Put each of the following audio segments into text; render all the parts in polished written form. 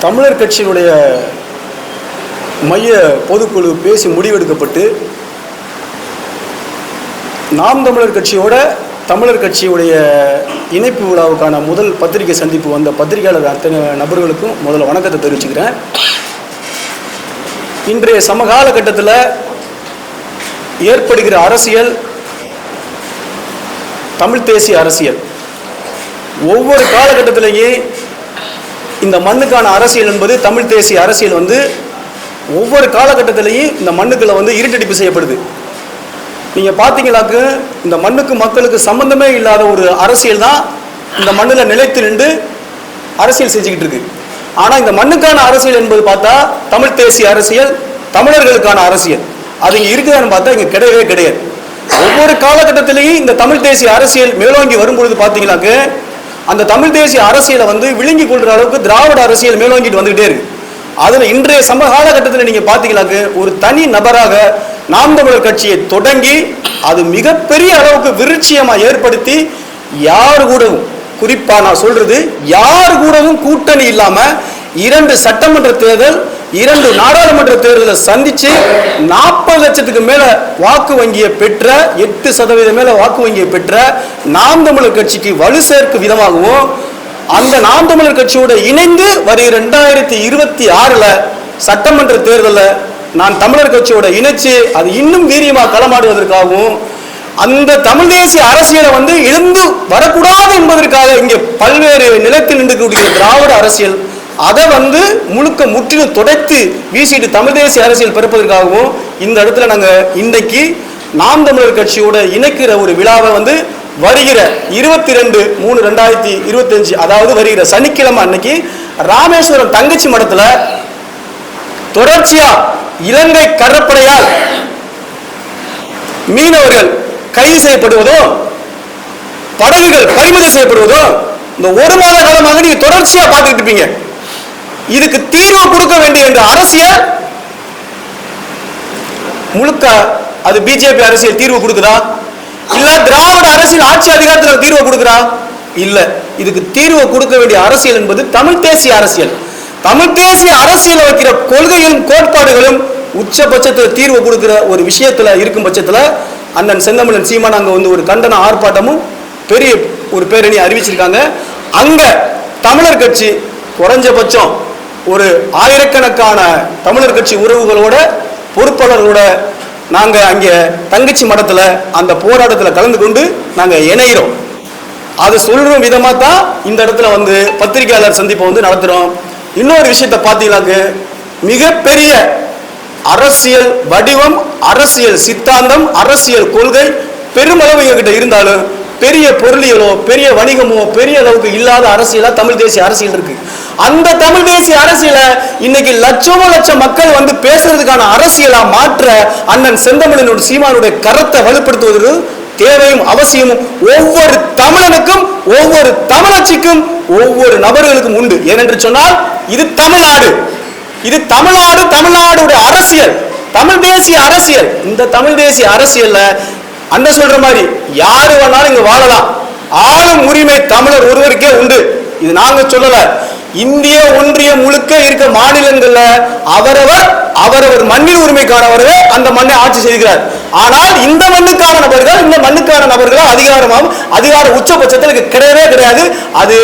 தமிழர் கட்சியினுடைய மைய பொதுக்குழு பேசி முடிவெடுக்கப்பட்டு நாம் தமிழர் கட்சியோட தமிழர் கட்சியுடைய இணைப்பு விழாவுக்கான முதல் பத்திரிகை சந்திப்பு வந்த பத்திரிகையாளர் அத்தனை நபர்களுக்கும் முதல்ல வணக்கத்தை தெரிவிச்சுக்கிறேன். இன்றைய சமகால கட்டத்தில் ஏற்படுகிற அரசியல் தமிழ் தேசிய அரசியல். ஒவ்வொரு காலகட்டத்திலேயே இந்த மண்ணுக்கான அரசியல் என்பது தமிழ் தேசிய அரசியல் ஒவ்வொரு காலகட்டத்திலேயும் இந்த மண்ணுக்குள்ள இருட்டடிப்பு செய்யப்படுது. நீங்கள் பார்த்தீங்களாக்கு இந்த மண்ணுக்கு மக்களுக்கு சம்பந்தமே இல்லாத ஒரு அரசியல் தான் இந்த மண்ணில் நிலைத்து நின்று அரசியல் செஞ்சுக்கிட்டு இருக்கு. ஆனால் இந்த மண்ணுக்கான அரசியல் என்பது பார்த்தா தமிழ் தேசிய அரசியல், தமிழர்களுக்கான அரசியல் அது இங்கே இருக்குதான்னு பார்த்தா இங்கே கிடையவே கிடையாது. ஒவ்வொரு காலகட்டத்திலேயும் இந்த தமிழ் தேசிய அரசியல் மேலோங்கி வரும்பொழுது பார்த்தீங்களாக்கு அந்த தமிழ் தேசிய அரசியலை விழுங்கி கொள்கிற அளவுக்கு திராவிட அரசியல் மேலோங்கிட்டு வந்துகிட்டே இருக்கு. அதில் இன்றைய சமகால கட்டத்தில் நீங்கள் பார்த்தீங்களாக்கு ஒரு தனி நபராக நாம் தமிழர் கட்சியை தொடங்கி அது மிகப்பெரிய அளவுக்கு விருட்சியமாக ஏற்படுத்தி யாரு கூடவும், குறிப்பாக நான் சொல்றது யாரு கூடவும் கூட்டணி இல்லாமல் 2 சட்டமன்ற தேர்தல் 2 நாடாளுமன்ற தேர்தலை சந்திச்சு 40 லட்சத்துக்கு மேல வாக்கு வங்கியை பெற்ற 8% மேல வாக்கு வங்கியை பெற்ற நாம் தமிழர் கட்சிக்கு வலு சேர்க்கும் விதமாகவும் அந்த நாம் தமிழர் கட்சியோட இணைந்து வருகிற 2026 சட்டமன்ற தேர்தலில் நான் தமிழர் கட்சியோட இணைச்சு அது இன்னும் வீரியமாக களமாடுவதற்காகவும் அந்த தமிழ் தேசிய அரசியலை இழந்து வரக்கூடாது என்பதற்காக இங்கே பல்வேறு நிலத்தில் நின்று கூடிய திராவிட அரசியல் அதை முழுக்க முற்றிலும் துடைத்து வீசிட்டு தமிழ் தேசிய அரசியல் பிறப்பதற்காகவும் இந்த இடத்துல நாங்கள் இன்றைக்கு நாம் தமிழர் கட்சியோட இணைக்கிற ஒரு விழாவை வருகிற 22/3/2025 அதாவது வருகிற சனிக்கிழமை அன்னைக்கு ராமேஸ்வரம் தங்கச்சி மடத்தில் தொடர்ச்சியா இலங்கை கடற்படையால் மீனவர்கள் கைது செய்யப்படுவதோ படகுகள் பறிமுதல் செய்யப்படுவதோ இந்த 1 மாத காலமாக நீங்க தொடர்ச்சியா பார்த்துட்டு இருப்பீங்க. இதுக்கு தீர்வு கொடுக்க வேண்டிய என்ற அரசியல் முழுக்க அது பிஜேபி அரசியல் தீர்வு கொடுக்குதா, இல்ல திராவிட அரசியல் ஆட்சி அதிகாரத்தில் தீர்வு கொடுக்குறா? இல்ல, இதுக்கு தீர்வு கொடுக்க வேண்டிய அரசியல் என்பது தமிழ் தேசிய அரசியல். தமிழ் தேசிய அரசியல் வைக்கிற கொள்கைகளும் கோட்பாடுகளும் உச்சபட்சத்தில் தீர்வு கொடுக்கிற ஒரு விஷயத்துல இருக்கும் பட்சத்தில் அண்ணன் செந்தமிழன் சீமான் அங்க ஒரு கண்டன ஆர்ப்பாட்டமும் பெரிய ஒரு பேரணி அறிவிச்சிருக்காங்க. அங்க தமிழர் கட்சி குறைஞ்சபட்சம் ஒரு ஆயிரக்கணக்கான தமிழர் கட்சி உறவுகளோட பொறுப்பாளர்களோட நாங்க அங்கே தங்கச்சி மடத்துல அந்த போராட்டத்தில் கலந்து கொண்டு நாங்க இணைகிறோம். அது சொல்ற விதமா தான் இந்த இடத்துல பத்திரிகையாளர் சந்திப்பை நடத்துறோம். இன்னொரு விஷயத்தை பார்த்தீங்கன்னாக்க மிகப்பெரிய அரசியல் வடிவம், அரசியல் சித்தாந்தம், அரசியல் கொள்கை பெருமளவு எங்ககிட்ட இருந்தாலும் பெரிய பொருளியலோ பெரிய வணிகமோ பெரிய அளவுக்கு இல்லாத அரசியலா தமிழ் தேசிய அரசியல் இருக்கு. அந்த தமிழ் தேசிய அரசியலை இன்னைக்கு லட்சமோ லட்சம் மக்கள் பேசுறதுக்கான அரசியலா மாற்ற அண்ணன் செந்தமிழனோட சீமானுடைய கரத்தை வலுப்படுத்துவது தேவையும் அவசியமும் ஒவ்வொரு தமிழனுக்கும் ஒவ்வொரு தமிழச்சிக்கும் ஒவ்வொரு நபர்களுக்கும் உண்டு. ஏனென்று சொன்னால் இது தமிழ்நாடு, இது தமிழ்நாடு, தமிழ்நாடுடைய அரசியல், தமிழ் தேசிய அரசியல். இந்த தமிழ் தேசிய அரசியல்ல அண்ணன் சொல்ற மாதிரி யாரு வேணாலும் இங்க வாழலாம். ஆளும் உரிமை தமிழர் ஒருவருக்கே உண்டு. இது நாங்க சொல்லல, இந்திய ஒன்றியம் முழுக்க இருக்க மாநிலங்கள்ல அவரவர் மண்ணின் உரிமைக்கானவர்கள் அந்த மண்ணை ஆட்சி செய்கிறார். ஆனால் இந்த மண்ணுக்கான நபர்கள் இந்த மண்ணுக்கான நபர்கள் அதிகார உச்சபட்சத்தில் கிடையவே கிடையாது. அது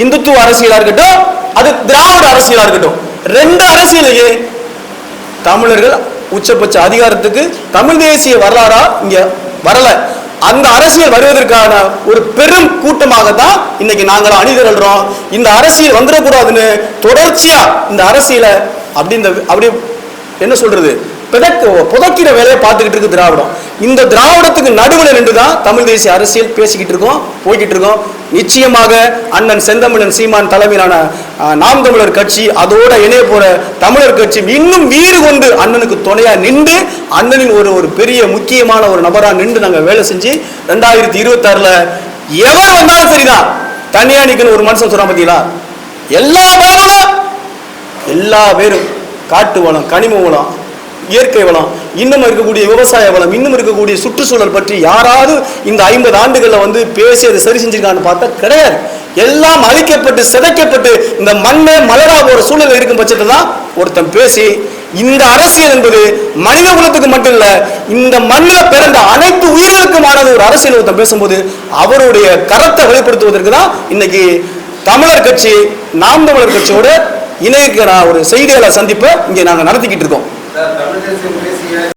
இந்துத்துவ அரசியலா இருக்கட்டும், அது திராவிட அரசியலா இருக்கட்டும், 2 அரசியலையே தமிழர்கள் உச்சபட்ச அதிகாரத்துக்கு தமிழ் தேசிய வரலாறா இங்க வரல. அந்த அரசியல் வருவதற்கான ஒரு பெரும் கூட்டமாக தான் இன்னைக்கு நாங்கள் அணிதிரள்றோம். இந்த அரசியல் வந்துடக்கூடாதுன்னு தொடர்ச்சியா இந்த அரசியலை அப்படி என்ன சொல்றது புதைக்கிற வேலையை பார்த்துக்கிட்டு இருக்கு திராவிடம். இந்த திராவிடத்துக்கு நடுவில் நின்று தான் தமிழ் தேசிய அரசியல் பேசிக்கிட்டு இருக்கோம், போய்கிட்டு இருக்கோம். நிச்சயமாக அண்ணன் செந்தமிழன் சீமான் தலைமையிலான நாம் தமிழர் கட்சி அதோட இணைய போற தமிழர் கட்சி இன்னும் வீறு கொண்டு அண்ணனுக்கு துணையா நின்று அண்ணனின் ஒரு பெரிய முக்கியமான ஒரு நபரா நின்று நாங்கள் வேலை செஞ்சு 2026 எவர் வந்தாலும் சரிதான். தனியா நிக்கணும் ஒரு மனுஷன் சொல்றான் பார்த்தீங்களா, எல்லா பேரும் காட்டு வளம், கனிம வளம், இயற்கை வளம் இன்னும் இருக்கக்கூடிய விவசாய வளம், இன்னும் இருக்கக்கூடிய சுற்றுச்சூழல் பற்றி யாராவது இந்த 50 ஆண்டுகளில் வந்து பேசி அதை சரி செஞ்சிருக்கான்னு பார்த்தா கிடையாது. எல்லாம் அழிக்கப்பட்டு சிதைக்கப்பட்டு இந்த மண்ணை மலரா போற சூழல் இருக்கும் பட்சத்தில் தான் ஒருத்தன் பேசி இந்த அரசியல் என்பது மனித குலத்துக்கு மட்டும் இல்ல, இந்த மண்ணில் பிறந்த அனைத்து உயிர்களுக்குமானது ஒரு அரசியல் ஒருத்தன் பேசும்போது அவருடைய கரத்தை வெளிப்படுத்துவதற்கு தான் இன்னைக்கு தமிழர் கட்சி நாம் தமிழர் கட்சியோட இணைக்கிற ஒரு செய்தியாளர் சந்திப்பை இங்கே நாங்கள் நடத்திக்கிட்டு இருக்கோம்.